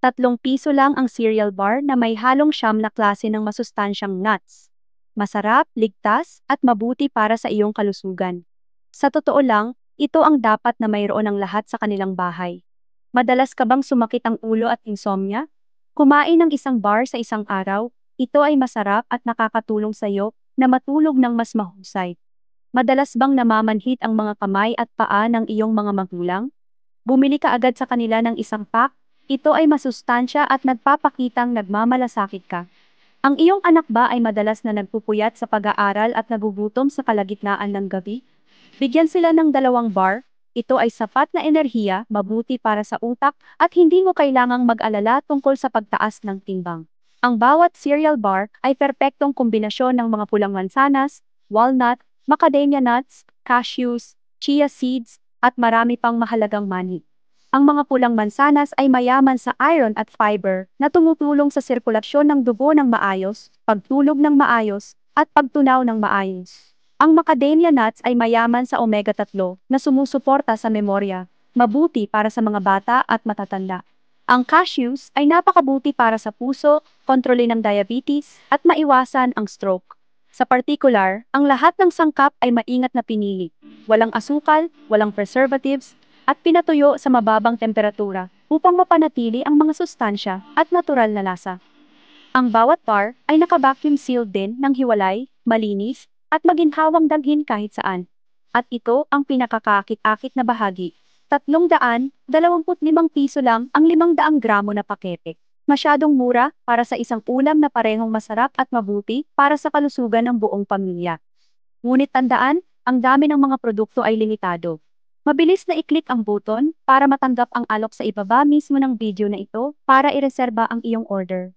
3 piso lang ang cereal bar na may halong siyam na klase ng masustansyang nuts. Masarap, ligtas, at mabuti para sa iyong kalusugan. Sa totoo lang, ito ang dapat na mayroon ng lahat sa kanilang bahay. Madalas ka bang sumakit ang ulo at insomnia? Kumain ng isang bar sa isang araw, ito ay masarap at nakakatulong sa iyo na matulog ng mas mahusay. Madalas bang namamanhit ang mga kamay at paa ng iyong mga magulang? Bumili ka agad sa kanila ng isang pack, ito ay masustansya at nagpapakitang nagmamalasakit ka. Ang iyong anak ba ay madalas na nagpupuyat sa pag-aaral at nagugutom sa kalagitnaan ng gabi? Bigyan sila ng 2 bar, ito ay sapat na enerhiya, mabuti para sa utak, at hindi mo kailangang mag-alala tungkol sa pagtaas ng timbang. Ang bawat cereal bar ay perpektong kombinasyon ng mga pulang mansanas, walnut, macadamia nuts, cashews, chia seeds, at marami pang mahalagang mani. Ang mga pulang mansanas ay mayaman sa iron at fiber na tumutulong sa sirkulasyon ng dugo ng maayos, pagtulog ng maayos, at pagtunaw ng maayos. Ang macadamia nuts ay mayaman sa omega-3 na sumusuporta sa memorya, mabuti para sa mga bata at matatanda. Ang cashews ay napakabuti para sa puso, kontrolin ng diabetes, at maiwasan ang stroke. Sa partikular, ang lahat ng sangkap ay maingat na pinili. Walang asukal, walang preservatives, at pinatuyo sa mababang temperatura upang mapanatili ang mga sustansya at natural na lasa. Ang bawat bar ay naka-vacuum sealed din ng hiwalay, malinis, at maginhawang dalhin kahit saan. At ito ang pinakakakit-akit na bahagi. 325 piso lang ang 500 gramo na pakete. Masyadong mura para sa isang ulam na parehong masarap at mabuti para sa kalusugan ng buong pamilya. Ngunit tandaan, ang dami ng mga produkto ay limitado. Mabilis na i-click ang button para matanggap ang alok sa ibaba mismo ng video na ito para ireserba ang iyong order.